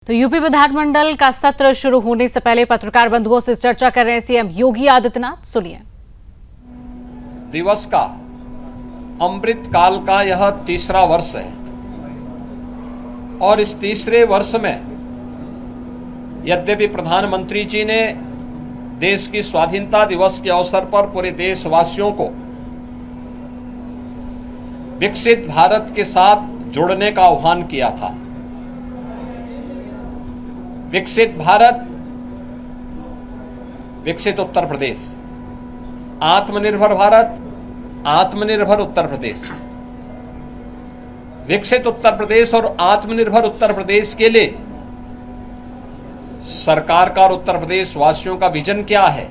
तो यूपी विधानमंडल का सत्र शुरू होने से पहले पत्रकार बंधुओं से चर्चा कर रहे हैं सीएम योगी आदित्यनाथ। सुनिए। दिवस का अमृत काल का यह तीसरा वर्ष है और इस तीसरे वर्ष में यद्यपि प्रधानमंत्री जी ने देश की स्वाधीनता दिवस के अवसर पर पूरे देशवासियों को विकसित भारत के साथ जुड़ने का आह्वान किया था। विकसित भारत, विकसित उत्तर प्रदेश, आत्मनिर्भर भारत, आत्मनिर्भर उत्तर प्रदेश। विकसित उत्तर प्रदेश और आत्मनिर्भर उत्तर प्रदेश के लिए सरकार का और उत्तर प्रदेश वासियों का विजन क्या है?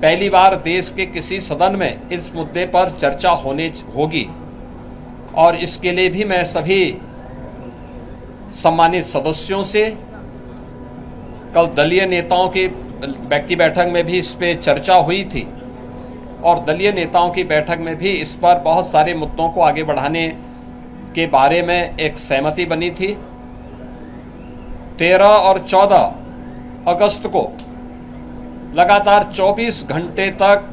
पहली बार देश के किसी सदन में इस मुद्दे पर चर्चा होगी और इसके लिए भी मैं सभी सम्मानित सदस्यों से कल दलीय नेताओं की बैठक में भी इस पे चर्चा हुई थी और दलीय नेताओं की बैठक में भी इस पर बहुत सारे मुद्दों को आगे बढ़ाने के बारे में एक सहमति बनी थी। 13 और 14 अगस्त को लगातार 24 घंटे तक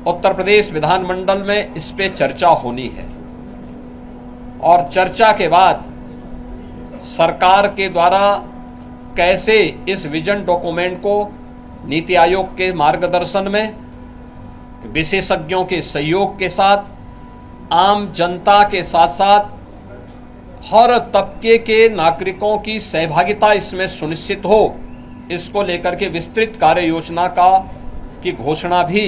उत्तर प्रदेश विधानमंडल में इस पे चर्चा होनी है और चर्चा के बाद सरकार के द्वारा कैसे इस विजन डॉक्यूमेंट को नीति आयोग के मार्गदर्शन में, विशेषज्ञों के सहयोग के साथ, आम जनता के साथ साथ हर तबके के नागरिकों की सहभागिता इसमें सुनिश्चित हो, इसको लेकर के विस्तृत कार्य योजना की घोषणा भी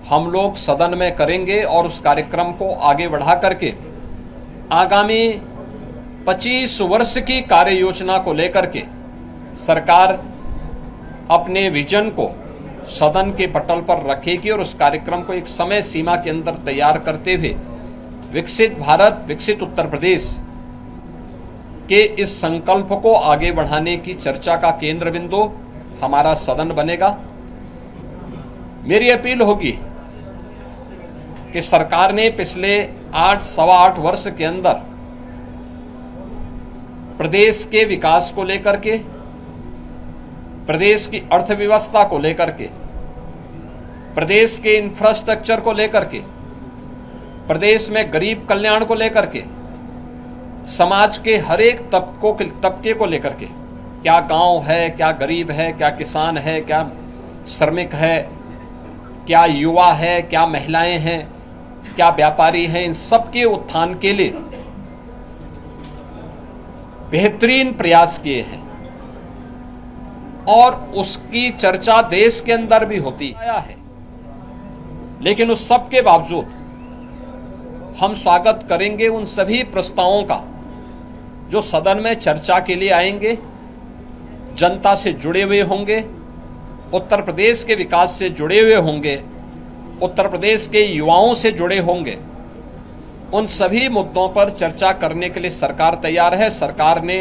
हम लोग सदन में करेंगे और उस कार्यक्रम को आगे बढ़ा करके आगामी 25 वर्ष की कार्य योजना को लेकर के सरकार अपने विजन को सदन के पटल पर रखेगी और उस कार्यक्रम को एक समय सीमा के अंदर तैयार करते हुए विकसित भारत, विकसित उत्तर प्रदेश के इस संकल्प को आगे बढ़ाने की चर्चा का केंद्र बिंदु हमारा सदन बनेगा। मेरी अपील होगी कि सरकार ने पिछले 8-8 वर्ष के अंदर प्रदेश के विकास को लेकर के, प्रदेश की अर्थव्यवस्था को लेकर के, प्रदेश के इंफ्रास्ट्रक्चर को लेकर के, प्रदेश में गरीब कल्याण को लेकर के, समाज के हर एक तबके को लेकर के, क्या गांव है, क्या गरीब है, क्या किसान है, क्या श्रमिक है, क्या युवा है, क्या महिलाएं हैं, क्या व्यापारी हैं, इन सब के उत्थान के लिए बेहतरीन प्रयास किए हैं और उसकी चर्चा देश के अंदर भी होती है। लेकिन उस सब के बावजूद हम स्वागत करेंगे उन सभी प्रस्तावों का जो सदन में चर्चा के लिए आएंगे, जनता से जुड़े हुए होंगे, उत्तर प्रदेश के विकास से जुड़े हुए होंगे, उत्तर प्रदेश के युवाओं से जुड़े होंगे। उन सभी मुद्दों पर चर्चा करने के लिए सरकार तैयार है। सरकार ने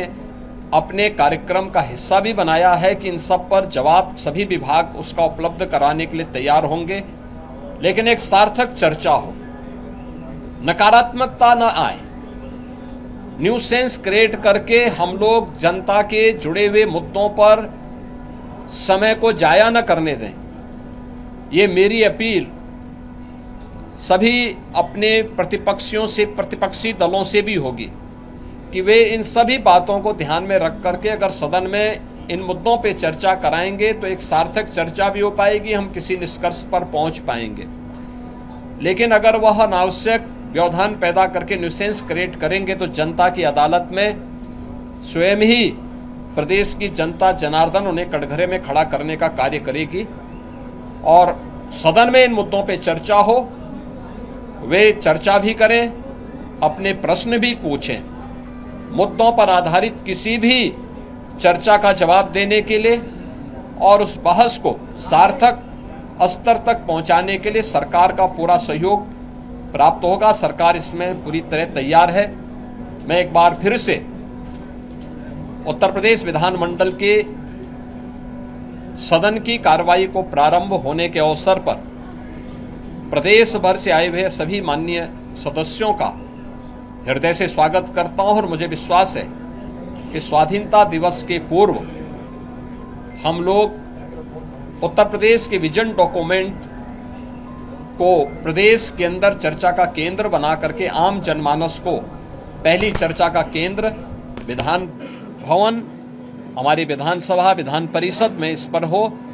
अपने कार्यक्रम का हिस्सा भी बनाया है कि इन सब पर जवाब सभी विभाग उसका उपलब्ध कराने के लिए तैयार होंगे, लेकिन एक सार्थक चर्चा हो, नकारात्मकता न आए, न्यूसेंस क्रिएट करके हम लोग जनता के जुड़े हुए मुद्दों पर समय को जाया न करने दें। ये मेरी अपील सभी अपने प्रतिपक्षी दलों से भी होगी कि वे इन सभी बातों को ध्यान में रख करके अगर सदन में इन मुद्दों पे चर्चा कराएंगे तो एक सार्थक चर्चा भी हो पाएगी, हम किसी निष्कर्ष पर पहुंच पाएंगे। लेकिन अगर वह अनावश्यक व्यवधान पैदा करके न्यूसेंस क्रिएट करेंगे तो जनता की अदालत में स्वयं ही प्रदेश की जनता जनार्दन उन्हें कटघरे में खड़ा करने का कार्य करेगी और सदन में इन मुद्दों पे चर्चा हो, वे चर्चा भी करें, अपने प्रश्न भी पूछें। मुद्दों पर आधारित किसी भी चर्चा का जवाब देने के लिए और उस बहस को सार्थक स्तर तक पहुंचाने के लिए सरकार का पूरा सहयोग प्राप्त होगा। सरकार इसमें पूरी तरह तैयार है। मैं एक बार फिर से उत्तर प्रदेश विधानमंडल के सदन की कार्रवाई को प्रारंभ होने के अवसर पर प्रदेश भर से आए हुए सभी माननीय सदस्यों का हृदय से स्वागत करता हूं और मुझे विश्वास है कि स्वाधीनता दिवस के पूर्व हम लोग उत्तर प्रदेश के विजन डॉक्यूमेंट को प्रदेश के अंदर चर्चा का केंद्र बना करके आम जनमानस को पहली चर्चा का केंद्र विधान भवन, हमारी विधानसभा, विधान परिषद में इस पर हो।